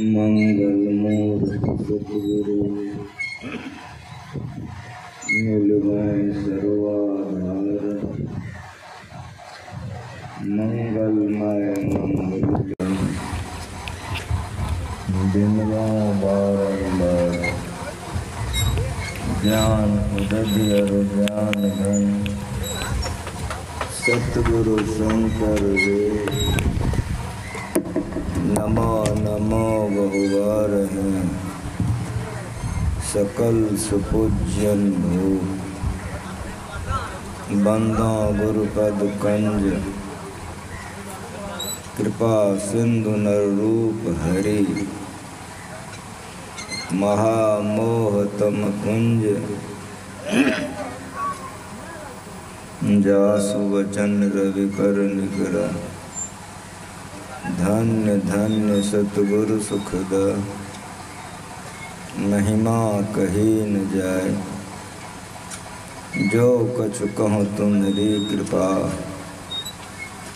मंगल मूर्ति सतगुरु मिलवाए सर्वाधार। मंगलमय मंगल दिनवा बारंबार ज्ञान उदय और ज्ञान धन सतगुरु शंकर वे नमो नमो बहुवार हैं सकल सुपूज्यन भू बंदा गुरुपद कंज कृपा सिंधु नर रूप हरि महामोह तम कुंज जासु वचन रवि कर निकरा धन्य धन्य सतगुरु सुखदा महिमा कही न जाय जो कछु कहूँ तुम मेरी कृपा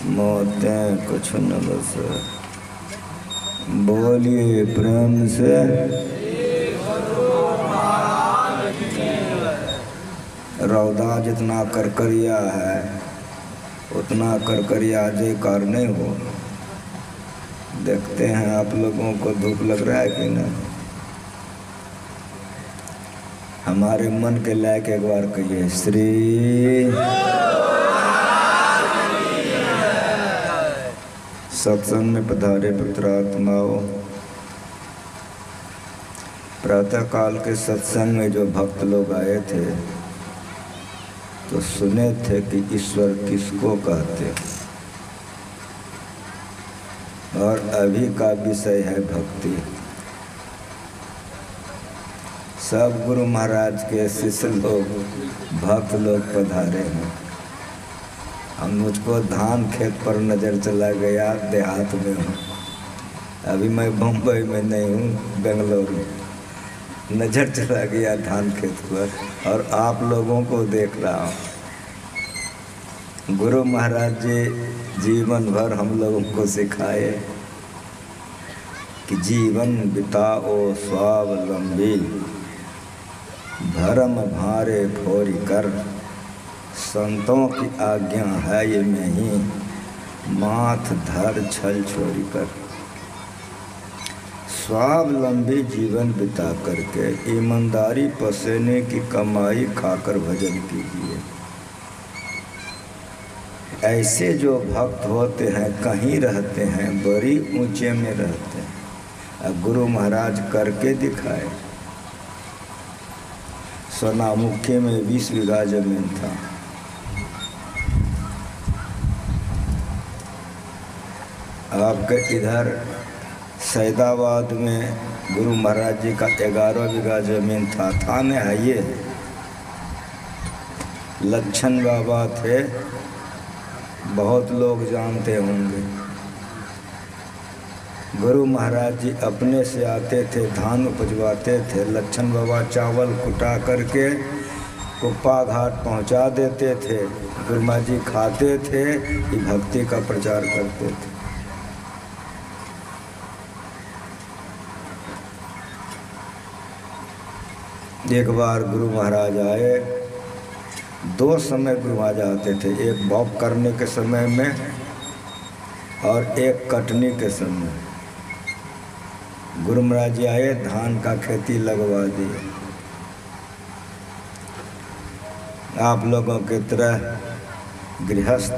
मोतें कछु न बस। बोलिए प्रेम से रौदा जितना करकरिया है उतना करकरिया जयकार नहीं हो। देखते हैं आप लोगों को धूप लग रहा है कि नहीं। हमारे मन के लायक एक बार कहिए श्री सत्संग में पधारे पवित्रात्माओं। प्रातः काल के सत्संग में जो भक्त लोग आए थे तो सुने थे कि ईश्वर किसको कहते और अभी का विषय है भक्ति। सब गुरु महाराज के शिष्य लोग भक्त लोग पधारे हैं। हम मुझको धान खेत पर नज़र चला गया, देहात में हूँ अभी, मैं बम्बई में नहीं हूँ, बेंगलोर में। नज़र चला गया धान खेत पर और आप लोगों को देख रहा हूँ। गुरु महाराज जी जीवन भर हम लोगों को सिखाए कि जीवन बिताओ स्वावलंबी, धर्म भारे फोरी कर, संतों की आज्ञा है ये में ही, माथ धर छल छोरी कर। स्वावलंबी जीवन बिता करके ईमानदारी पसीने की कमाई खाकर भजन कीजिए। ऐसे जो भक्त होते हैं कहीं रहते हैं, बड़ी ऊंचे में रहते हैं। अब गुरु महाराज करके दिखाए। सोनामुखी में 20 बीघा जमीन था। आपके इधर सैदाबाद में गुरु महाराज जी का 11 बीघा जमीन था में है ये। लक्षण बाबा थे, बहुत लोग जानते होंगे। गुरु महाराज जी अपने से आते थे, धान उपजवाते थे। लक्षण बाबा चावल कुटा करके कुप्पा घाट पहुंचा देते थे। गुरु महाराज जी खाते थे, कि भक्ति का प्रचार करते थे। एक बार गुरु महाराज आए, 2 समय गुरु महाराज आते थे, एक बौक करने के समय में और एक कटनी के समय। गुरु महाराज जी आए, धान का खेती लगवा दिए। आप लोगों की तरह गृहस्थ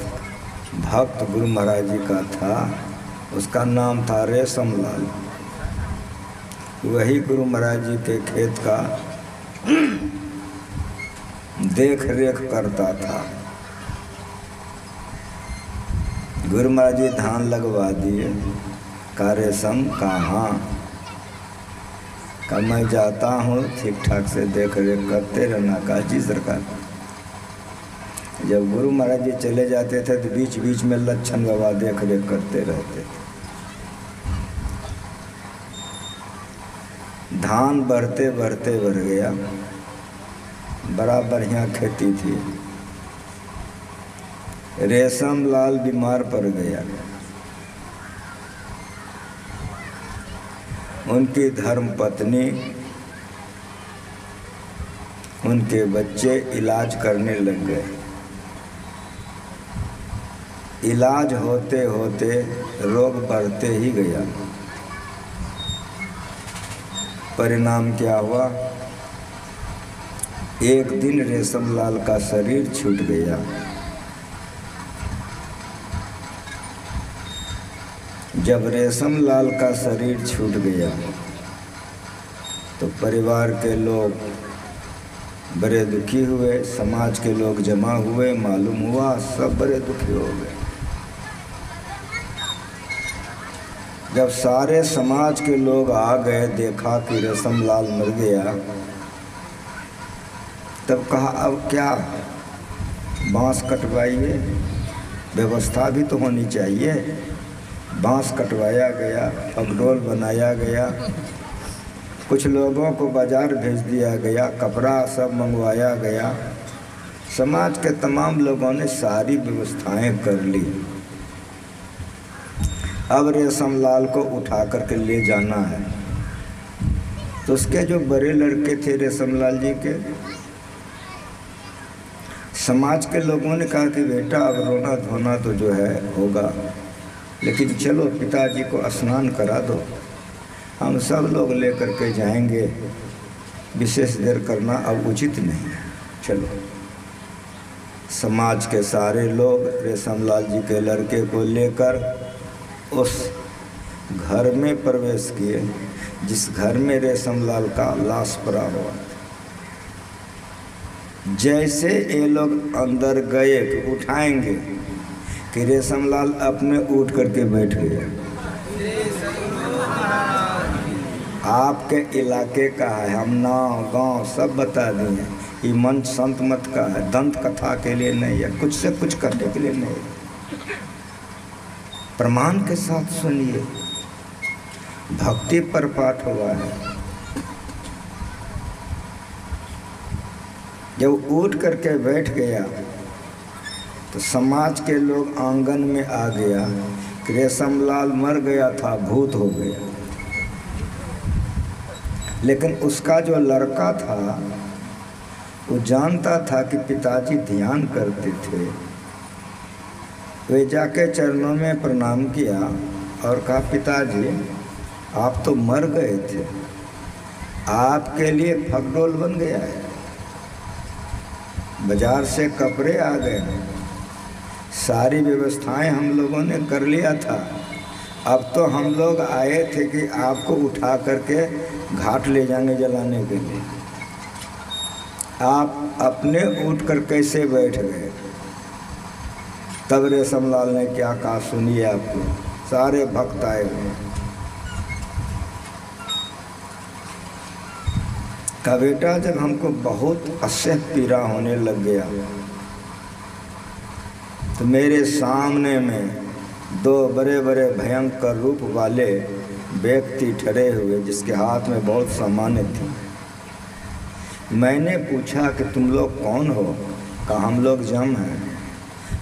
भक्त गुरु महाराज जी का था, उसका नाम था रेशम लाल। वही गुरु महाराज जी के खेत का देख रेख करता था। गुरु महाराज जी धान लगवा दिए। का रेशम कहाँ? का मैं जाता हूँ, ठीक ठाक से देख रेख करते रहना। का जी सरकार। जब गुरु महाराज जी चले जाते थे तो बीच बीच में लक्षण बाबा देख रेख करते रहते थे। धान बढ़ते बढ़ते बढ़ गया, बड़ा बढ़िया खेती थी। रेशम लाल बीमार पड़ गया। उनकी धर्म पत्नी, उनके बच्चे इलाज करने लग गए। इलाज होते होते रोग बढ़ते ही गया। परिणाम क्या हुआ? एक दिन रेशमलाल का शरीर छूट गया। जब रेशमलाल का शरीर छूट गया तो परिवार के लोग बड़े दुखी हुए, समाज के लोग जमा हुए, मालूम हुआ सब बड़े दुखी हो गए। जब सारे समाज के लोग आ गए, देखा कि रेशमलाल मर गया, तब कहा अब क्या, बांस कटवाइए, व्यवस्था भी तो होनी चाहिए। बांस कटवाया गया, पगडोल बनाया गया, कुछ लोगों को बाजार भेज दिया गया, कपड़ा सब मंगवाया गया। समाज के तमाम लोगों ने सारी व्यवस्थाएं कर ली। अब रेशमलाल को उठा करके ले जाना है। तो उसके जो बड़े लड़के थे रेशमलाल जी के, समाज के लोगों ने कहा कि बेटा अब रोना धोना तो जो है होगा, लेकिन चलो पिताजी को स्नान करा दो, हम सब लोग लेकर के जाएंगे, विशेष देर करना अब उचित नहीं है, चलो। समाज के सारे लोग रेशमलाल जी के लड़के को लेकर उस घर में प्रवेश किए जिस घर में रेशमलाल का लाश पड़ा हुआ। जैसे ये लोग अंदर गए कि उठाएंगे कि रेशमलाल अपने उठ करके बैठ गए। आपके इलाके का है, हम नाम गांव सब बता दिए। ये मंच संत मत का है, दंत कथा के लिए नहीं है, कुछ से कुछ करने के लिए नहीं। प्रमाण के साथ सुनिए, भक्ति पर पाठ हुआ है। जब उठ करके बैठ गया तो समाज के लोग आंगन में आ गया कि रेशमलाल मर गया था, भूत हो गया। लेकिन उसका जो लड़का था वो जानता था कि पिताजी ध्यान करते थे। वे जाके चरणों में प्रणाम किया और कहा पिताजी आप तो मर गए थे, आपके लिए फगडोल बन गया है, बाजार से कपड़े आ गए, सारी व्यवस्थाएं हम लोगों ने कर लिया था। अब तो हम लोग आए थे कि आपको उठा करके घाट ले जाएंगे जलाने के लिए, आप अपने उठकर कैसे बैठ गए। तब रेशमलाल ने क्या कहा सुनिए, आपको सारे भक्त आए हुए। का बेटा जब हमको बहुत असह्य पीड़ा होने लग गया तो मेरे सामने में दो बड़े बड़े भयंकर रूप वाले व्यक्ति ठहरे हुए जिसके हाथ में बहुत सामान थी। मैंने पूछा कि तुम लोग कौन हो? कहा हम लोग जम हैं।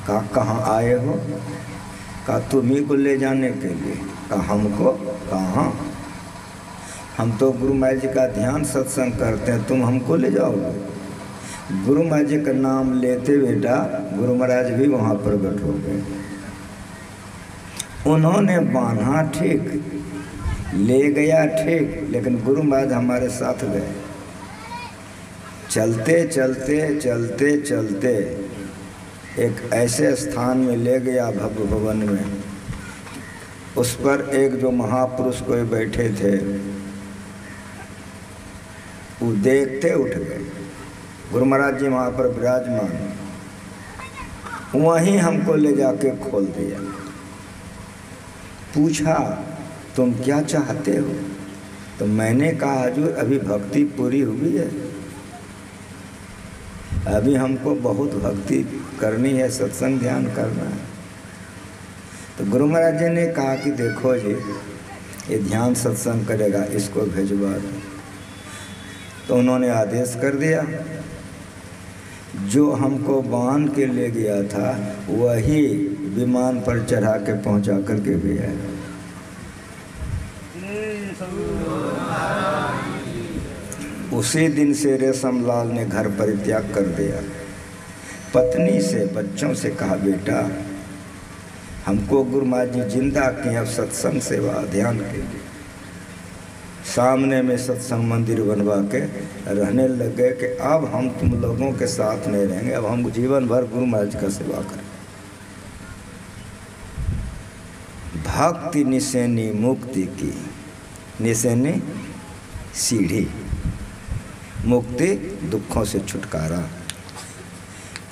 कहा कहाँ आए हो? कहा तुम्ही को ले जाने के लिए। कहा हमको? कहाँ? हम तो गुरु महाराज जी का ध्यान सत्संग करते हैं, तुम हमको ले जाओगे? गुरु महाराज जी का नाम लेते बेटा गुरु महाराज भी वहाँ प्रकट हो गए। उन्होंने बांधा ठीक, ले गया ठीक, लेकिन गुरु महाराज हमारे साथ गए। चलते चलते चलते चलते एक ऐसे स्थान में ले गया भव्य भवन में। उस पर एक जो महापुरुष कोई बैठे थे वो देखते उठ गए। गुरु महाराज जी वहाँ पर विराजमान, वहीं हमको ले जाके खोल दिया। पूछा तुम क्या चाहते हो? तो मैंने कहा हजूर अभी भक्ति पूरी हुई है, अभी हमको बहुत भक्ति करनी है, सत्संग ध्यान करना है। तो गुरु महाराज जी ने कहा कि देखो जी ये ध्यान सत्संग करेगा, इसको भेजवा दो। तो उन्होंने आदेश कर दिया। जो हमको बांध के ले गया था वही विमान पर चढ़ा के पहुंचा करके भी आया। उसी दिन से रेशम लाल ने घर परित्याग कर दिया। पत्नी से बच्चों से कहा, बेटा हमको गुरु महाराज जी जिंदा किए, अब सत्संग सेवा ध्यान के लिए। सामने में सत्संग मंदिर बनवा के रहने लग गए कि अब हम तुम लोगों के साथ नहीं रहेंगे, अब हम जीवन भर गुरु महाराज का सेवा करें। भक्ति निशानी मुक्ति की, निशानी सीढ़ी, मुक्ति दुखों से छुटकारा।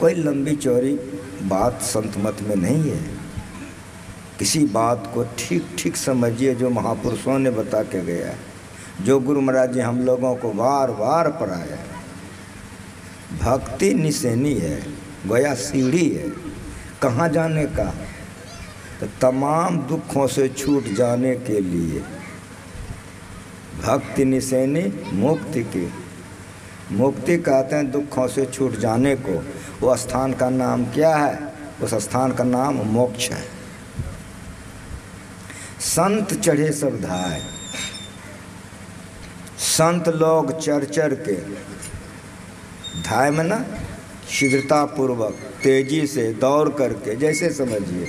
कोई लंबी चौड़ी बात संत मत में नहीं है। किसी बात को ठीक ठीक समझिए जो महापुरुषों ने बता के गया है, जो गुरु महाराज जी हम लोगों को बार बार पढ़ाया। भक्ति निशानी है, गोया सीढ़ी है। कहाँ जाने का? तो तमाम दुखों से छूट जाने के लिए। भक्ति निशानी मुक्ति की, मुक्ति कहते हैं दुखों से छूट जाने को। वो स्थान का नाम क्या है? उस स्थान का नाम मोक्ष है। संत चढ़े सब धाय, संत लोग चढ़ चढ़ के, धाय में ना शीघ्रता पूर्वक तेजी से दौड़ करके, जैसे समझिए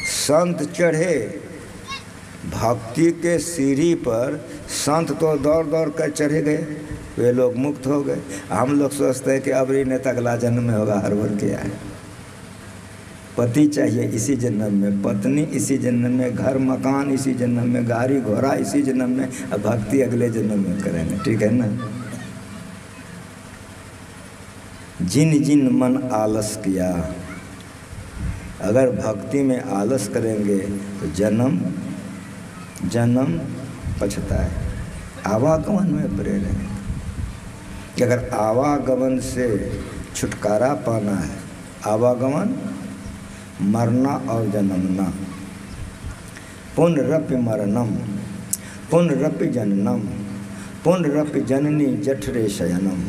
संत चढ़े भक्ति के सीढ़ी पर, संत तो दौड़ दौड़ कर चढ़े गए, वे लोग मुक्त हो गए। हम लोग सोचते हैं कि अब इन्हें तो अगला जन्म में होगा, हड़बड़ क्या है। पति चाहिए इसी जन्म में, पत्नी इसी जन्म में, घर मकान इसी जन्म में, गाड़ी घोड़ा इसी जन्म में, अब भक्ति अगले जन्म में करेंगे, ठीक है ना। जिन जिन मन आलस किया, अगर भक्ति में आलस करेंगे तो जन्म जन्म पछताए, आवागमन में पड़े रहेंगे। अगर आवागमन से छुटकारा पाना है, आवागमन मरना और जन्मना, पुनरपि मरणम पुनरपि जननम पुनरपि जननी जठरे शयनम।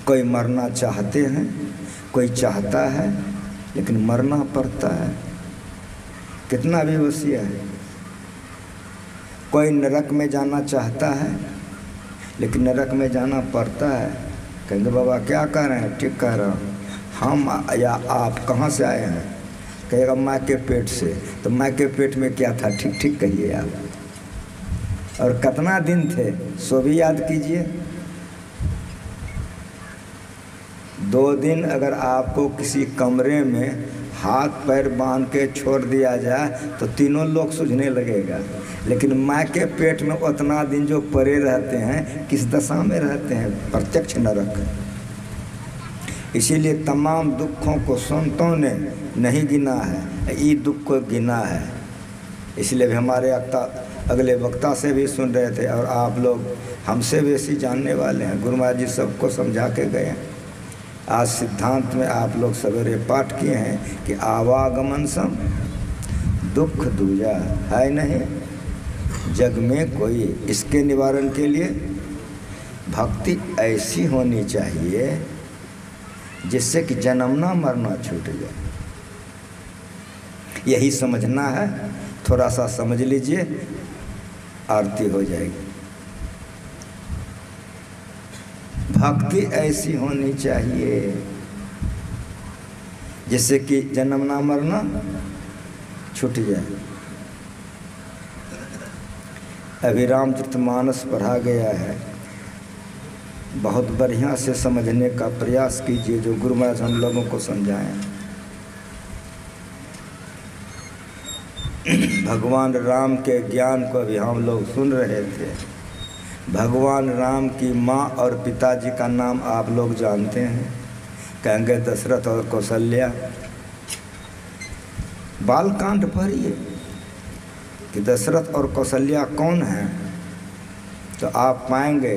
कोई मरना चाहते हैं, कोई चाहता है, लेकिन मरना पड़ता है। कितना भी वसीय है। कोई नरक में जाना चाहता है, लेकिन नरक में जाना पड़ता है। कहेंगे बाबा क्या कह रहे हैं? ठीक कह रहा हूँ। हम या आप कहाँ से आए हैं? कहेगा माँ के पेट से। तो माँ के पेट में क्या था? ठीक ठीक कहिए आप। और कितना दिन थे सो भी याद कीजिए। 2 दिन अगर आपको किसी कमरे में हाथ पैर बांध के छोड़ दिया जाए तो तीनों लोग सूझने लगेगा, लेकिन माँ के पेट में उतना दिन जो पड़े रहते हैं, किस दशा में रहते हैं? प्रत्यक्ष नरक। इसीलिए तमाम दुखों को संतों ने नहीं गिना है, ये दुख को गिना है। इसलिए भी हमारे अगले वक्ता से भी सुन रहे थे, और आप लोग हमसे बेसी जानने वाले हैं। गुरु महाराज जी सबको समझा के गए हैं। आज सिद्धांत में आप लोग सवेरे पाठ किए हैं कि आवागमन सम दुख दूजा है नहीं जग में कोई। इसके निवारण के लिए भक्ति ऐसी होनी चाहिए जिससे कि जन्मना मरना छूट जाए। यही समझना है। थोड़ा सा समझ लीजिए, आरती हो जाएगी। भक्ति ऐसी होनी चाहिए जिससे कि जन्मना मरना छूट जाए। अभी रामचरितमानस पढ़ा गया है, बहुत बढ़िया से समझने का प्रयास कीजिए, जो गुरु महाराज हम लोगों को समझाएं। भगवान राम के ज्ञान को अभी हम लोग सुन रहे थे। भगवान राम की माँ और पिताजी का नाम आप लोग जानते हैं, कहेंगे दशरथ और कौशल्या। बालकांड पढ़िए कि दशरथ और कौशल्या कौन हैं, तो आप पाएंगे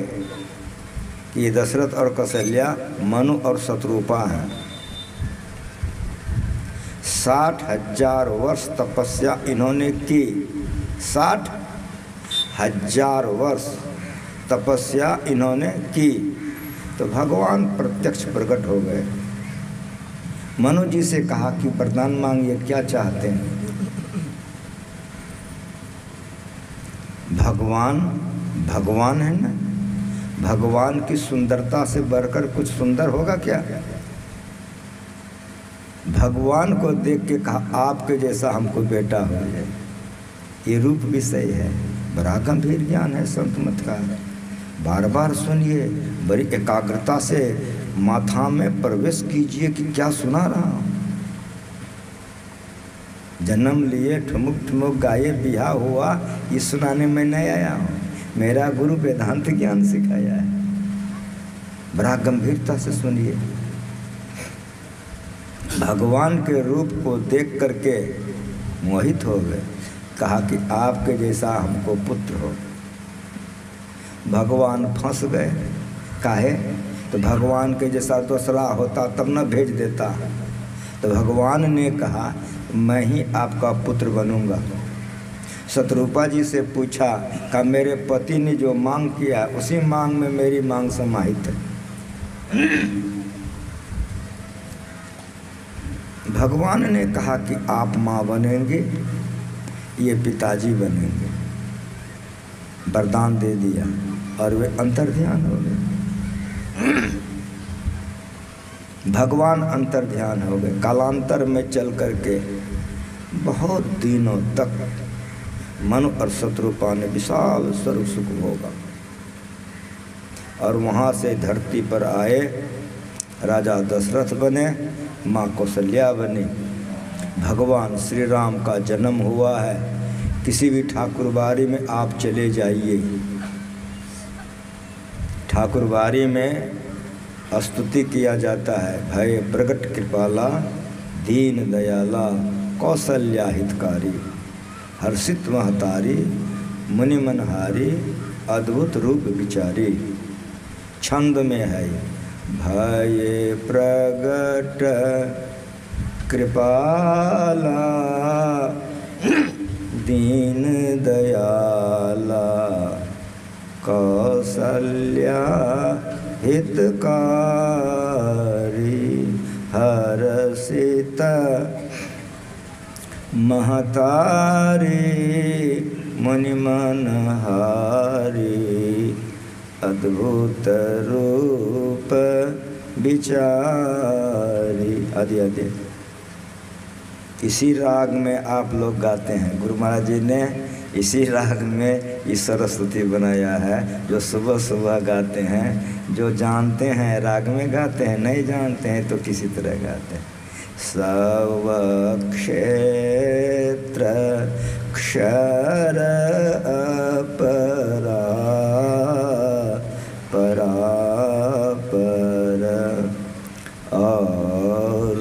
कि दशरथ और कौशल्या मनु और शत्रुपा हैं। 60,000 वर्ष तपस्या इन्होंने की। 60,000 वर्ष तपस्या इन्होंने की, तो भगवान प्रत्यक्ष प्रकट हो गए। मनु जी से कहा कि वरदान मांगिए, क्या चाहते हैं? भगवान भगवान है ना, भगवान की सुंदरता से बढ़कर कुछ सुंदर होगा क्या? भगवान को देख के कहा आपके जैसा हमको बेटा हो जाए। ये रूप विषय है, बड़ा गंभीर ज्ञान है संत मत का। बार बार सुनिए, बड़ी एकाग्रता से माथा में प्रवेश कीजिए कि क्या सुना रहा हूँ। जन्म लिए, ठुमुक ठुमुक गाये, बिहा हुआ, ये सुनाने में नहीं आया हूँ। मेरा गुरु वेदांत ज्ञान सिखाया है। बड़ा गंभीरता से सुनिए। भगवान के रूप को देख करके मोहित हो गए। कहा कि आपके जैसा हमको पुत्र हो। भगवान फंस गए। काहे? तो भगवान के जैसा दूसरा होता तब न भेज देता। तो भगवान ने कहा मैं ही आपका पुत्र बनूंगा। शत्रुपा जी से पूछा कि मेरे पति ने जो मांग किया उसी मांग में मेरी मांग समाहित है। भगवान ने कहा कि आप माँ बनेंगे, ये पिताजी बनेंगे। वरदान दे दिया और वे अंतर्ध्यान हो गए। भगवान अंतर्ध्यान हो गए। कालांतर में चल करके बहुत दिनों तक मनु और शत्रुपा ने विशाल स्वरूप सुख भोगा और वहाँ से धरती पर आए। राजा दशरथ बने, माँ कौशल्या बनी। भगवान श्री राम का जन्म हुआ है। किसी भी ठाकुरबाड़ी में आप चले जाइए, ठाकुरबाड़ी में स्तुति किया जाता है। भय प्रगट कृपाला, दीन दयाला, कौशल्या हितकारी, हर्षित महतारी, मुनि मनहारी, अद्भुत रूप विचारी। छंद में है भय प्रगट कृपाला, दीन दयाला, कौशल्या हितकारी, हर्षित महतारी, मुनि मनहारी, अद्भुत रूप विचारी आदि आदि। इसी राग में आप लोग गाते हैं। गुरु महाराज जी ने इसी राग में इस सरस्वती बनाया है, जो सुबह सुबह गाते हैं। जो जानते हैं राग में गाते हैं, नहीं जानते हैं तो किसी तरह गाते हैं। सब क्षेत्र क्षर अपरा, परा पर और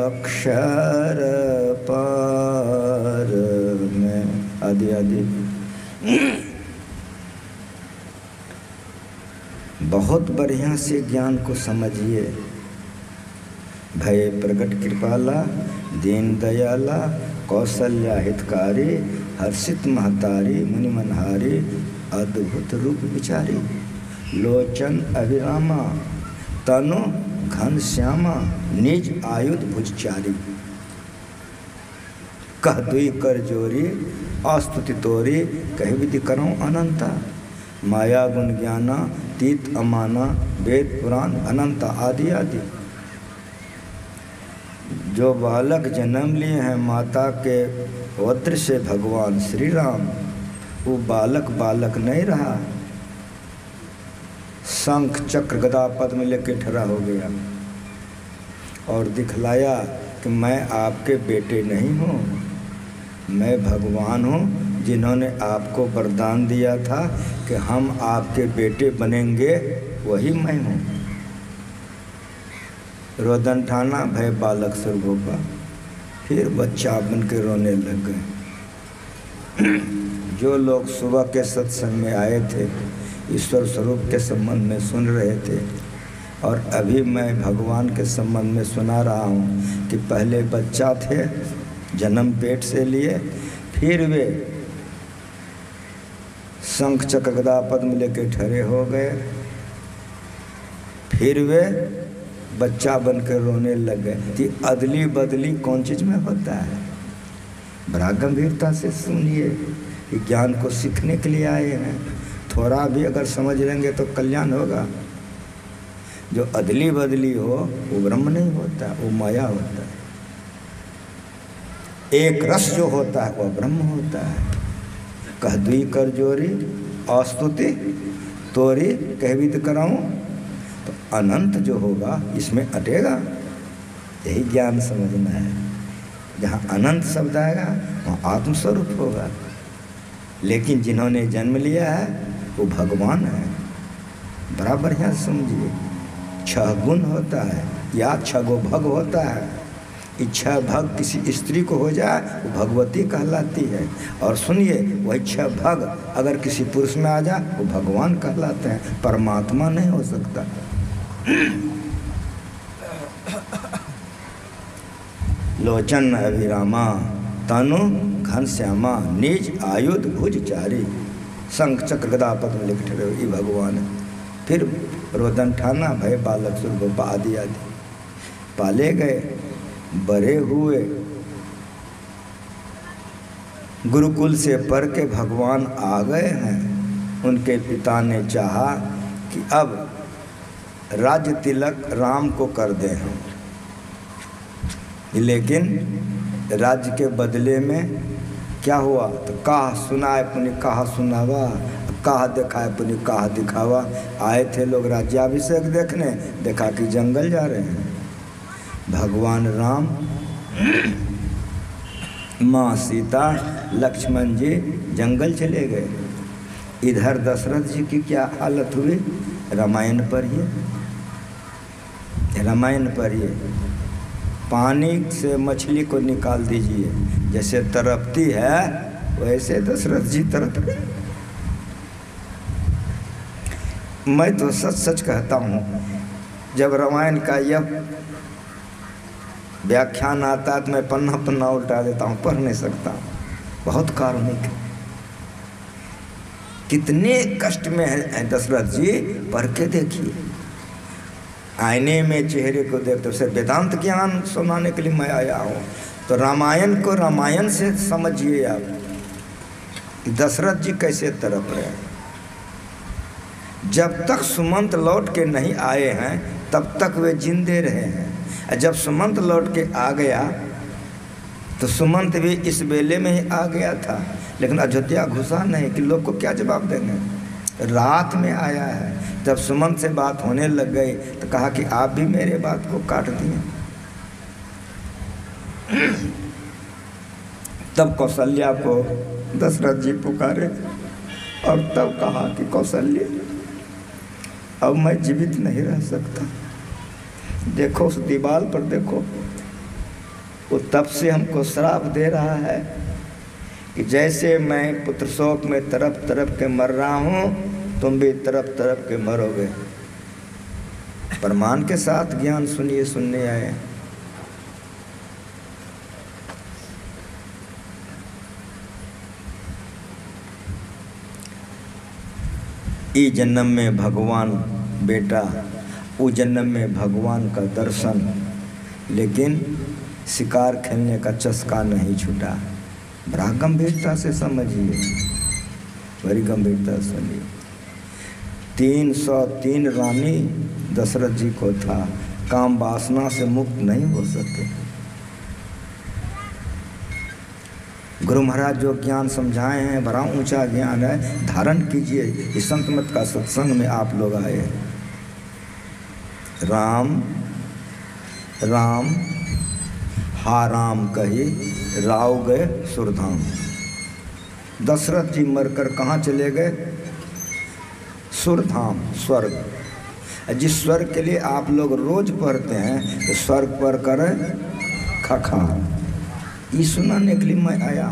अक्षर पार में आदि आदि। बहुत बढ़िया से ज्ञान को समझिए। भय प्रगट कृपाला, दीन दयाला, कौशल्या हितकारी, हर्षित महतारी, मुनि मनहारी, अद्भुत रूप विचारी, लोचन अभिरामा, तनु घन श्यामा, निज आयुध भुजचारी। कह दुई कर जोरी, अस्तुति तोरी, कह विधि करो अनंता। माया गुण ज्ञाना, तीत अमाना, वेद पुराण अनंता आदि आदि। जो बालक जन्म लिए हैं माता के वस्त्र से भगवान श्री राम, वो बालक बालक नहीं रहा। शंख चक्र गदा पद्म लेके ठहरा हो गया और दिखलाया कि मैं आपके बेटे नहीं हूँ, मैं भगवान हूँ जिन्होंने आपको वरदान दिया था कि हम आपके बेटे बनेंगे, वही मैं हूँ। रोदन ठाना, भय बालक स्वरूपा। फिर बच्चा बन के रोने लग गए। जो लोग सुबह के सत्संग में आए थे, ईश्वर स्वरूप के संबंध में सुन रहे थे, और अभी मैं भगवान के संबंध में सुना रहा हूँ कि पहले बच्चा थे, जन्म पेट से लिए, फिर वे शंख चक्र गदा पद्म लेके ठहरे हो गए, फिर वे बच्चा बनकर रोने लग गए। कि अदली बदली कौन चीज़ में होता है? बड़ा गंभीरता से सुनिए। ज्ञान को सीखने के लिए आए हैं, थोड़ा भी अगर समझ लेंगे तो कल्याण होगा। जो अदली बदली हो वो ब्रह्म नहीं होता, वो माया होता है। एक रस जो होता है वह ब्रह्म होता है। कह दुई कर जोरी अस्तुति तोरी कहवित कराऊं, तो अनंत जो होगा इसमें अटेगा। यही ज्ञान समझना है। जहाँ अनंत शब्द आएगा वहाँ आत्मस्वरूप होगा। लेकिन जिन्होंने जन्म लिया है वो भगवान है। बड़ा बढ़िया समझिए। 6 गुण होता है या 6 गो भग होता है। इच्छा भग किसी स्त्री को हो जाए वो भगवती कहलाती है। और सुनिए, वही 6 भग अगर किसी पुरुष में आ जाए वो भगवान कहलाते हैं, परमात्मा नहीं हो सकता। लोचन अभिरामा तनु घनश्यामा निज आयुध भुज चारी शंख चक्र गदा पद्म लिख ठहरे ये भगवान है। फिर रोदन ठाना भय बालक सुरगोपा आदि आदि पाले गए, बड़े हुए, गुरुकुल से पढ़ के भगवान आ गए हैं। उनके पिता ने चाहा कि अब राज्य तिलक राम को कर दें हम, लेकिन राज्य के बदले में क्या हुआ? तो कहा सुनाए पुनि कहा सुनावा, कहा दिखाए पुनि कहा दिखावा। आए थे लोग राज्याभिषेक देखने, देखा कि जंगल जा रहे हैं। भगवान राम, माँ सीता, लक्ष्मण जी जंगल चले गए। इधर दशरथ जी की क्या हालत हुई? रामायण पढ़िए, रामायण पढ़िए। पानी से मछली को निकाल दीजिए, जैसे तड़पती है वैसे दशरथ जी तड़प गए। मैं तो सच सच कहता हूँ, जब रामायण का यह व्याख्यान आता है तो मैं पन्ना पन्ना उल्टा देता हूँ, पढ़ नहीं सकता। बहुत कारुणिक है। कितने कष्ट में है दशरथ जी, पढ़ के देखिए। आईने में चेहरे को देखते उसे वेदांत ज्ञान सुनाने के लिए मैं आया हूँ। तो रामायण को रामायण से समझिए आप, दशरथ जी कैसे तड़प रहे हैं। जब तक सुमंत लौट के नहीं आए हैं तब तक वे जिंदे रहे हैं। जब सुमंत लौट के आ गया तो सुमंत भी इस बेले में ही आ गया था, लेकिन अयोध्या घुसा नहीं कि लोग को क्या जवाब देंगे। रात में आया है। जब सुमंत से बात होने लग गई तो कहा कि आप भी मेरे बात को काट दिए। तब कौशल्या को दशरथ जी पुकारे और तब कहा कि कौशल्य, अब मैं जीवित नहीं रह सकता। देखो उस दीवार पर देखो, वो तब से हमको श्राप दे रहा है कि जैसे मैं पुत्र शोक में तड़प तड़प के मर रहा हूँ, तुम भी तड़प तड़प के मरोगे। प्रमाण के साथ ज्ञान सुनिए, सुनने आए। ई जन्म में भगवान बेटा, वो जन्म में भगवान का दर्शन, लेकिन शिकार खेलने का चस्का नहीं छूटा। बड़ा गंभीरता से समझिए, बड़ी गंभीरता सुनिए। 303 रानी दशरथ जी को था, काम वासना से मुक्त नहीं हो सके। गुरु महाराज जो ज्ञान समझाए हैं बड़ा ऊंचा ज्ञान है, धारण कीजिए। इस संत मत का सत्संग में आप लोग आए। राम राम हा राम कही राव गए सुरधाम। दशरथ जी मरकर कहाँ चले गए? सुरधाम, स्वर्ग। जिस स्वर्ग के लिए आप लोग रोज पढ़ते हैं तो स्वर्ग पर कर खखार। ये सुनाने के लिए मैं आया।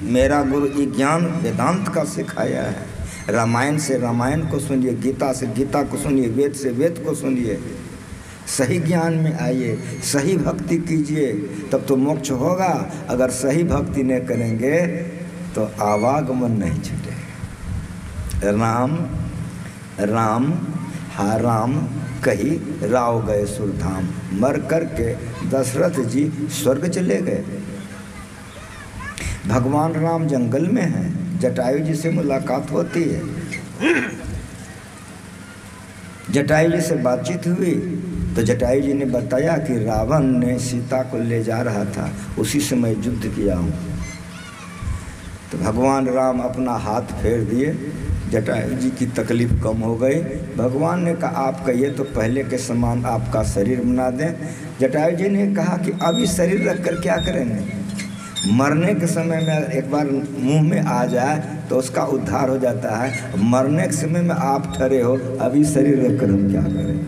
मेरा गुरु ये ज्ञान वेदांत का सिखाया है। रामायण से रामायण को सुनिए, गीता से गीता को सुनिए, वेद से वेद को सुनिए। सही ज्ञान में आइए, सही भक्ति कीजिए, तब तो मोक्ष होगा। अगर सही भक्ति नहीं करेंगे तो आवागमन नहीं छूटेगा। राम राम हा राम कही राव गए सुरधाम। मर कर के दशरथ जी स्वर्ग चले गए। भगवान राम जंगल में हैं, जटायु जी से मुलाकात होती है। जटायु जी से बातचीत हुई तो जटायु जी ने बताया कि रावण ने सीता को ले जा रहा था, उसी से मैं युद्ध किया हूँ। तो भगवान राम अपना हाथ फेर दिए, जटायु जी की तकलीफ कम हो गई। भगवान ने कहा आप कहिए तो पहले के समान आपका शरीर बना दें। जटायु जी ने कहा कि अभी शरीर रख कर क्या करेंगे, मरने के समय में एक बार मुंह में आ जाए तो उसका उद्धार हो जाता है, मरने के समय में आप ठहरे हो, अभी शरीर रख कर हम क्या करें।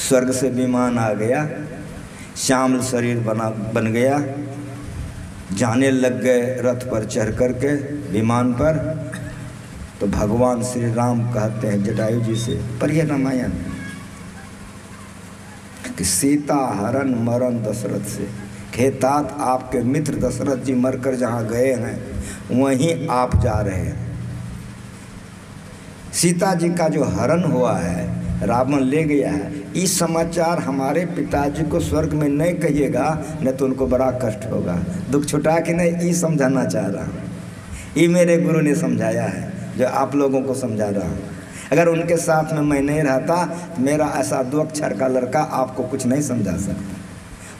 स्वर्ग से विमान आ गया, श्यामल शरीर बन गया, जाने लग गए रथ पर चढ़ करके विमान पर। तो भगवान श्री राम कहते हैं जटायु जी से, पर यह रामायण कि सीता हरण मरण दशरथ से, खेतात आपके मित्र दशरथ जी मरकर जहाँ गए हैं वहीं आप जा रहे हैं। सीता जी का जो हरण हुआ है, रावण ले गया है, इस समाचार हमारे पिताजी को स्वर्ग में नहीं कहिएगा, नहीं तो उनको बड़ा कष्ट होगा। दुख छुटा के नहीं, ये समझाना चाह रहा हूँ, ये मेरे गुरु ने समझाया है जो आप लोगों को समझा रहा हूँ। अगर उनके साथ में मैं नहीं रहता तो मेरा ऐसा 2 अक्षर का लड़का आपको कुछ नहीं समझा सकता।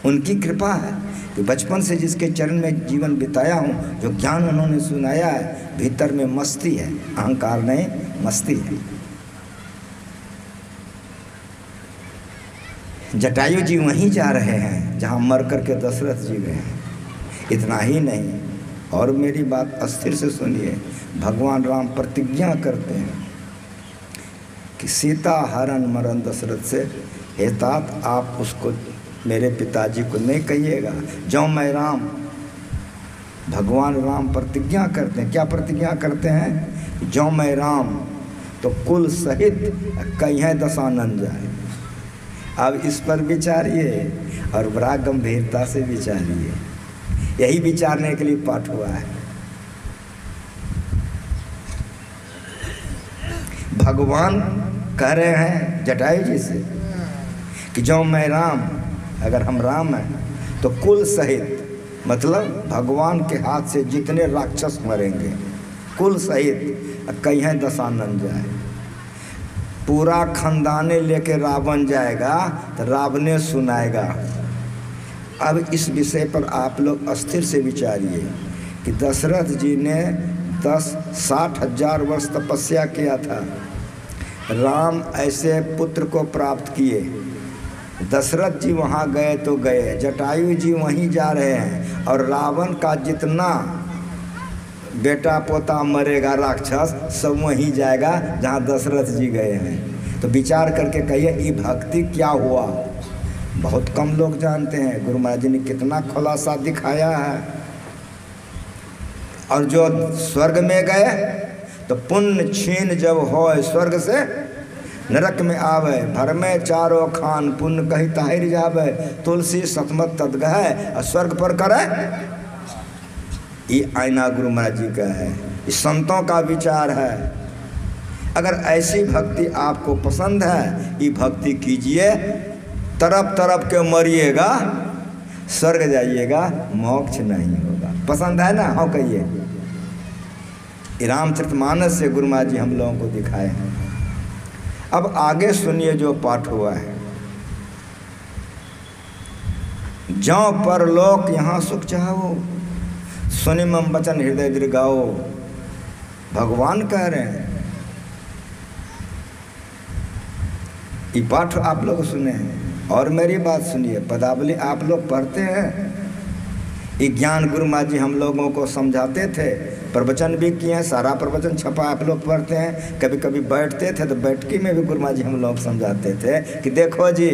उनकी कृपा है कि बचपन से जिसके चरण में जीवन बिताया हूँ, जो ज्ञान उन्होंने सुनाया है, भीतर में मस्ती है, अहंकार नहीं, मस्ती है। जटायु जी वहीं जा रहे हैं जहाँ मर कर के दशरथ जी गए हैं। इतना ही नहीं, और मेरी बात अस्थिर से सुनिए, भगवान राम प्रतिज्ञा करते हैं कि सीता हरण मरण दशरथ से, हे तात आप उसको मेरे पिताजी को नहीं कहिएगा, जो मैं राम। भगवान राम प्रतिज्ञा करते हैं, क्या प्रतिज्ञा करते हैं, जो मैं राम तो कुल सहित कहीं दशानन जाए। अब इस पर विचारिए और बड़ा गंभीरता से विचारिए, यही विचारने के लिए पाठ हुआ है। भगवान कह रहे हैं जटायु जी से कि जो मैं राम, अगर हम राम हैं तो कुल सहित, मतलब भगवान के हाथ से जितने राक्षस मरेंगे कुल सहित कहीं दशानन जाए। पूरा खानदाने लेके रावण जाएगा तो रावणे सुनाएगा। अब इस विषय पर आप लोग अस्थिर से विचारिए कि दशरथ जी ने 60 हजार वर्ष तपस्या किया था, राम ऐसे पुत्र को प्राप्त किए। दशरथ जी वहाँ गए तो गए, जटायु जी वहीं जा रहे हैं, और रावण का जितना बेटा पोता मरेगा राक्षस सब वहीं जाएगा जहाँ दशरथ जी गए हैं। तो विचार करके कहिए ये भक्ति क्या हुआ। बहुत कम लोग जानते हैं, गुरु महाराज जी ने कितना खुलासा दिखाया है। और जो स्वर्ग में गए तो पुण्य छीन जब हो स्वर्ग से नरक में आवे, भर में चारों खान पुण्य कही ताहिर जावे, तुलसी सतमत तद गए और स्वर्ग पर करे। ये आईना गुरु महाराज जी का है, ये संतों का विचार है। अगर ऐसी भक्ति आपको पसंद है, ये भक्ति कीजिए, तरफ तरफ के मरिएगा, स्वर्ग जाइएगा, मोक्ष नहीं होगा। पसंद है ना? हाँ कहिए। रामचरितमानस से गुरु महाराज जी हम लोगों को दिखाए हैं। अब आगे सुनिए जो पाठ हुआ है। जौ परलोक यहाँ सुख चाहो, सुनि मम बचन हृदय दीर्घाओ। भगवान कह रहे हैं, ये पाठ आप लोग सुने हैं। और मेरी बात सुनिए, पदावली आप लोग पढ़ते हैं, ये ज्ञान गुरु महाराज जी हम लोगों को समझाते थे, प्रवचन भी किए हैं, सारा प्रवचन छपा आप लोग पढ़ते हैं। कभी कभी बैठते थे तो बैठकी में भी गुरु महाराज जी हम लोग समझाते थे कि देखो जी,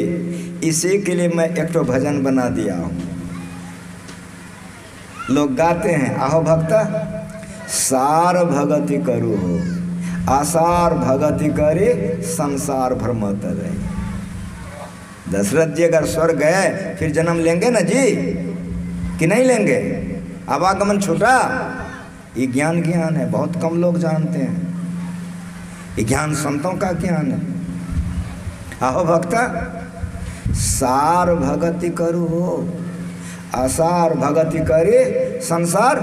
इसी के लिए मैं एक तो भजन बना दिया हूँ। लोग गाते हैं, आहो भक्ता सार भगति करू हो, आसार भगति करे संसार भ्रमत रहे। दशरथ जी अगर स्वर्ग गए फिर जन्म लेंगे ना जी कि नहीं लेंगे? आवागमन छूटा। ये ज्ञान है, बहुत कम लोग जानते हैं। ये ज्ञान संतों का ज्ञान है। आहो भक्ता सार भगति करू हो, आसार भगति करे संसार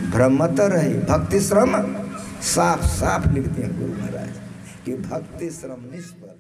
भ्रम मत रही भक्ति श्रम साफ साफ लिखते हैं गुरु महाराज कि भक्ति श्रम निष्फल।